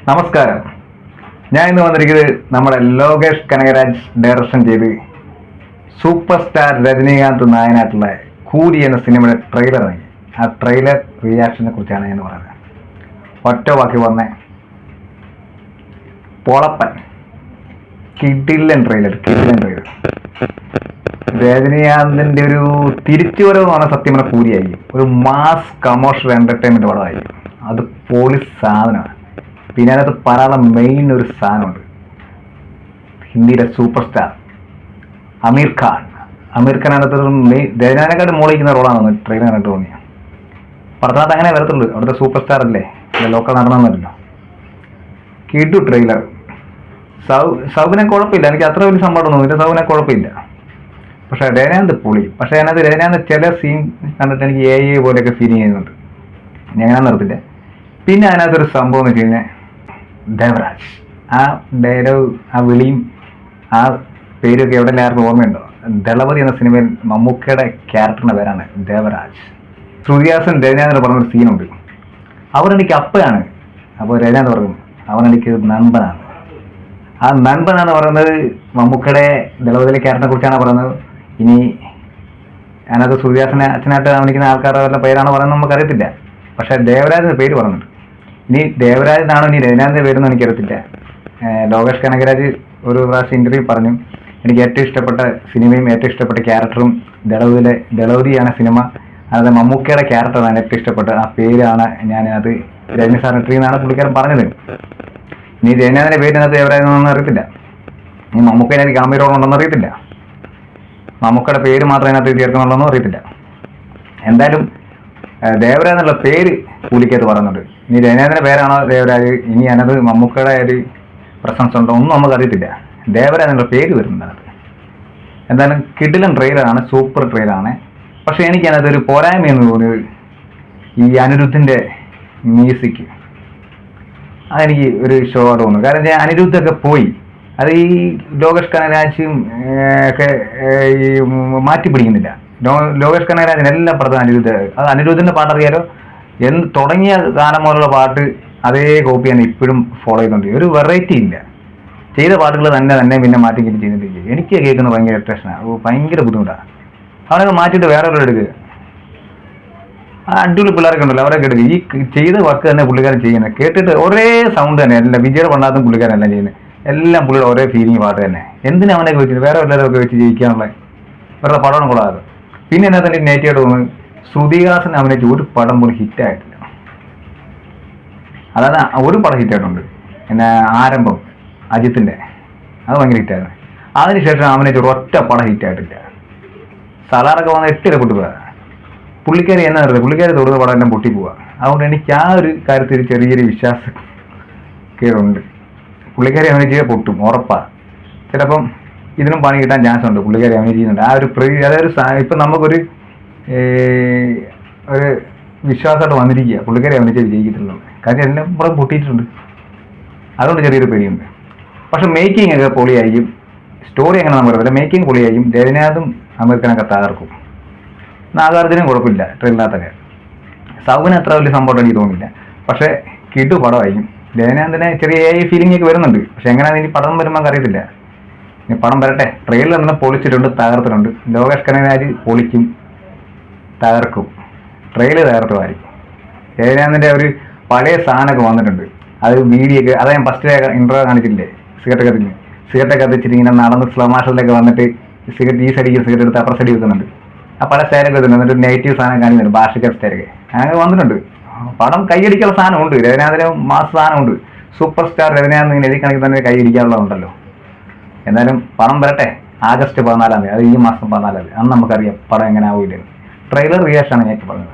നമസ്കാരം. ഞാൻ ഇന്ന് വന്നിരിക്കുന്നത് നമ്മുടെ ലോകേഷ് കനകരാജ് ഡയറക്ഷൻ ചെയ്ത് സൂപ്പർ സ്റ്റാർ രജനീകാന്ത് നായനായിട്ടുള്ള കൂലി എന്ന സിനിമയുടെ ട്രെയിലർ ഇറങ്ങി. ആ ട്രെയിലർ റിയാക്ഷനെ കുറിച്ചാണ് ഞാൻ പറയുന്നത്. ഒറ്റ വാക്കി വന്നേ, പൊളപ്പൻ, കിടിലൻ ട്രെയിലർ. രജനീകാന്തിന്റെ ഒരു തിരിച്ചുവരവ് എന്ന് പറഞ്ഞാൽ സത്യം പറഞ്ഞ കൂലിയായിരിക്കും. ഒരു മാസ് കമേഴ്ഷ്യൽ എന്റർടൈൻമെന്റ് പടമായിരിക്കും. അത് പോളിസ് സാധനമാണ്. പിന്നെ അതിനകത്ത് പറയാനുള്ള മെയിൻ ഒരു സാധനമുണ്ട്. ഹിന്ദിയിലെ സൂപ്പർ സ്റ്റാർ അമീർ ഖാൻ അതിനകത്ത് രജനീകാന്തിനെക്കാട്ട് മോളിക്കുന്ന റോളാണ് ട്രെയിലർ കണ്ടിട്ട് തോന്നിയ. പടത്തിനകത്ത് അങ്ങനെ വരത്തുള്ളൂ. അവിടുത്തെ സൂപ്പർ സ്റ്റാർ അല്ലേ, ലോക്കൽ നടണമെന്നല്ലോ. കിടു ട്രെയിലർ. സൗബിനെ കുഴപ്പമില്ല, എനിക്ക് അത്ര വലിയ സംഭവം തോന്നുന്നില്ല. സൗബിനെ കുഴപ്പമില്ല, പക്ഷെ രജനീകാന്ത് പൊളി. പക്ഷെ അതിനകത്ത് രജനീകാന്ത് ചില സീൻ കണ്ടിട്ട് എനിക്ക് എ പോലെയൊക്കെ ഫീലിംഗ് ചെയ്യുന്നുണ്ട്. ഞാൻ നിർത്തില്ല. പിന്നെ അതിനകത്തൊരു സംഭവം എന്ന് വെച്ച് കഴിഞ്ഞാൽ ദേവരാജ്, ആ ഡയലോഗ്, ആ വിളിയും ആ പേരൊക്കെ എവിടെ എല്ലാവർക്കും ഓർമ്മയുണ്ടോ? ദളപതി എന്ന സിനിമയിൽ മമ്മൂക്കയുടെ ക്യാരക്ടറിന്റെ പേരാണ് ദേവരാജ്. ശ്രുതിഹാസൻ രജനീകാന്തിന് പറഞ്ഞൊരു സീനുണ്ട്. അവരെനിക്ക് അപ്പയാണ്. അപ്പോൾ രജനീകാന്ത് പറയും അവനെനിക്ക് നൻപനാണ്. ആ നൻപനാണ് പറയുന്നത് മമ്മൂക്കയുടെ ദളപതിയിലെ ക്യാരക്ടറിനെ കുറിച്ചാണ് പറയുന്നത്. ഇനി അതിനകത്ത് ശ്രുതിഹാസനെ അച്ഛനായിട്ട് കാണിക്കുന്ന ആൾക്കാരുടെ വല്ല പേരാണ് പറയുന്നത് നമുക്കറിയത്തില്ല. പക്ഷെ ദേവരാജിന്റെ പേര് പറഞ്ഞിട്ടുണ്ട്. ഇനി ദേവരാജനാണോ ഇനി രജനീകാന്തിന്റെ പേരെന്ന് എനിക്കറിയത്തില്ല. ലോകേഷ് കനകരാജ് ഒരു പ്രാവശ്യം ഇന്റർവ്യൂ പറഞ്ഞു, എനിക്ക് ഏറ്റവും ഇഷ്ടപ്പെട്ട സിനിമയും ഏറ്റവും ഇഷ്ടപ്പെട്ട ക്യാരക്ടറും ദളപതിയാണ് സിനിമ. അതായത് മമ്മൂക്കയുടെ ക്യാരക്ടറാണ് ഏറ്റവും ഇഷ്ടപ്പെട്ട ആ പേരാണ് ഞാൻ അത് രജനി സാറിന് ട്രീ എന്നാണ് പുള്ളിക്കാരൻ പറഞ്ഞത്. ഇനി രജനീകാന്തിന്റെ പേരിനകത്ത് ദേവരാജനൊന്നും അറിയത്തില്ല. ഇനി മമ്മൂക്കതിനകത്ത് ഗാംഭീര്യമുണ്ടെന്ന് അറിയത്തില്ല. മമ്മൂക്കയുടെ പേര് മാത്രം അതിനകത്ത് ചേർക്കുന്നുള്ളതെന്നും അറിയത്തില്ല. എന്തായാലും ദേവരാജ് എന്നുള്ള പേര് പുള്ളിക്കകത്ത് പറയുന്നുണ്ട്. ഇനി രജനീകാന്തിന്റെ പേരാണോ ദേവരാജ്, ഇനി അതിനകത്ത് മമ്മൂക്കയുടെ ഒരു പ്രസൻസ് ഉണ്ടോ ഒന്നും നമുക്ക് അറിയത്തില്ല. ദേവരാജ് എന്നുള്ള പേര് വരുന്നുണ്ട് അതിനകത്ത്. എന്തായാലും കിടിലൻ ട്രെയിലറാണ്, സൂപ്പർ ട്രെയിലറാണ്. പക്ഷെ എനിക്ക് അതിനകത്ത് ഒരു പോരായ്മയെന്ന് തോന്നിയത് ഈ അനിരുദ്ധിന്റെ മ്യൂസിക്. അതെനിക്ക് ഒരു ഷോ ആയിട്ട് തോന്നുന്നു. കാരണം ഞാൻ അനിരുദ്ധൊക്കെ പോയി, അത് ഈ ലോകേഷ് കനകരാജും ഒക്കെ ഈ മാറ്റി പിടിക്കുന്നില്ല. ലോകേഷ് കനകരാജൻ എല്ലാ പടത്തും അനിരുദ്ധിന്റെ പാട്ട് അറിയാലോ. തുടങ്ങിയ കാലം മുതലുള്ള പാട്ട് അതേ കോപ്പി തന്നെ ഇപ്പോഴും ഫോളോ ചെയ്യുന്നുണ്ട്. ഒരു വെറൈറ്റി ഇല്ല. ചെയ്ത പാട്ടുകൾ തന്നെ പിന്നെ മാറ്റി ചെയ്യുന്നില്ല. എനിക്ക് കേൾക്കുന്ന ഭയങ്കര ഇറിറ്റേഷനാണ്, ഭയങ്കര ബുദ്ധിമുട്ടാണ്. അവനൊക്കെ മാറ്റിയിട്ട് വേറെ ഉള്ള എടുക്കുക. ആ അടിപൊളി പിള്ളേരൊക്കെ ഉണ്ടല്ലോ, അവരൊക്കെ എടുക്കുക. ഈ ചെയ്ത വർക്ക് തന്നെ പുള്ളിക്കാരൻ ചെയ്യുന്നത് കേട്ടിട്ട് ഒരേ സൗണ്ട് തന്നെ. എല്ലാം വിജയുടെ പണ്ടാത്തും പുള്ളിക്കാരൻ എല്ലാം ചെയ്യുന്നത്. എല്ലാം പുള്ളിയുടെ ഒരേ ഫീലിംഗ് പാട്ട് തന്നെ. എന്തിനാ അവനൊക്കെ വെച്ചിട്ട് വേറെ എല്ലാവരൊക്കെ വെച്ച് ജയിക്കാനുള്ള വേറെ പടമാണ് കൂടാതെ. പിന്നെ എന്നാ തന്നെ നെഗറ്റീവായിട്ട് തോന്നുന്നത്, ശ്രുതിഹാസൻ അഭിനയിച്ച് ഒരു പടം പോലും ഹിറ്റായിട്ടില്ല. അതായത് ഒരു പടം ഹിറ്റായിട്ടുണ്ട്, പിന്നെ ആരംഭം അജിത്തിന്റെ, അത് ഭയങ്കര ഹിറ്റായിരുന്നു. അതിനുശേഷം അഭിനയിച്ച ഒരു ഒറ്റ പടം ഹിറ്റായിട്ടില്ല. സലാറൊക്കെ വന്ന് 8 പൊട്ടിപ്പോവാ. പുള്ളിക്കാരി എന്നാ പറയുന്നത്, പുള്ളിക്കാരി തൊടുന്ന പടം എല്ലാം പൊട്ടിപ്പോവുക. അതുകൊണ്ട് എനിക്ക് ആ ഒരു കാര്യത്തിൽ ചെറിയൊരു വിശ്വാസം കേടുണ്ട്. പുള്ളിക്കാരി അഭിനയിച്ചാൽ പൊട്ടും ഉറപ്പാണ്. ചിലപ്പം ഇതിനും പണി കിട്ടാൻ ചാൻസ് ഉണ്ട്. പുള്ളിക്കാരി അഭിനയിക്കുന്നുണ്ട്. ആ ഒരു അതൊരു ഇപ്പം നമുക്കൊരു ഒരു വിശ്വാസമായിട്ട് വന്നിരിക്കുക, പുള്ളിക്കാരി അഭിനയിച്ചാൽ വിജയിക്കത്തുള്ളൂ. കാര്യം എല്ലാം പടം പൊട്ടിയിട്ടുണ്ട്. അതുകൊണ്ട് ചെറിയൊരു പേടിയുണ്ട്. പക്ഷെ മേക്കിംഗ് ഒക്കെ പൊളിയായിരിക്കും. സ്റ്റോറി അങ്ങനെ നമുക്ക് അറിയില്ല. മേക്കിംഗ് പൊളിയായിരിക്കും. രജനീകാന്തും അമീർഖാനൊക്കെ തകർക്കും. നാഗാർജുനും കുഴപ്പമില്ല ട്രെയിലിനകത്തൊക്കെ. സൗബിന് അത്ര വലിയ സംഭവം എനിക്ക് തോന്നില്ല. പക്ഷെ കിടു പടമായിരിക്കും. രജനീകാന്തിനെ ചെറിയ ഫീലിംഗ് ഒക്കെ വരുന്നുണ്ട്. പക്ഷെ എങ്ങനെയാണെന്ന് ഇനി പടം വരുമ്പോൾ അറിയത്തില്ല. ഇനി പടം വരട്ടെ. ട്രെയിലർ തന്നെ പൊളിച്ചിട്ടുണ്ട്, തകർത്തിട്ടുണ്ട്. ലോകേഷ് കനകരാജ് പൊളിക്കും, തകർക്കും. ട്രെയിലർ തകർത്തുമായിരിക്കും. രജനീകാന്തിന്റെ ഒരു പഴയ സാധനമൊക്കെ വന്നിട്ടുണ്ട്. അത് വീഡിയോ ഒക്കെ, അത് ഞാൻ ഫസ്റ്റ് ഇന്റർവ്യൂ കാണിച്ചില്ലേ, സിഗരറ്റ് കത്തിച്ചിട്ട് ഇങ്ങനെ നടന്ന് സ്ലമാഷത്തിലൊക്കെ വന്നിട്ട് ഈ സൈഡിൽ സിഗരറ്റ് എടുത്ത് അപ്പുറ സൈഡിൽ വെക്കുന്നുണ്ട്. ആ പല സ്റ്റൈലൊക്കെ വെക്കുന്നുണ്ട്. എന്നിട്ട് നെഗറ്റീവ് സാധനം കാണിക്കുന്നുണ്ട്, ഭാഷിക സ്റ്റൈലൊക്കെ അങ്ങനെ വന്നിട്ടുണ്ട്. പടം കൈയടിക്കാനുള്ള സാധനമുണ്ട്. രജനീകാന്തിന് മാസ് സാധനമുണ്ട്. സൂപ്പർ സ്റ്റാർ രജനീകാന്ത് ഇങ്ങനെ എഴുതി കണക്കിൽ തന്നെ കൈയടിക്കാനുള്ളതുണ്ടല്ലോ. എന്നാലും പടം വരട്ടെ. ആഗസ്റ്റ് 14 അത് ഈ മാസം 14 അന്ന് നമുക്കറിയാം പടം എങ്ങനെ ആവില്ല. ട്രെയിലർ റിയാക്ഷനാണ് ഞാൻ പറഞ്ഞത്.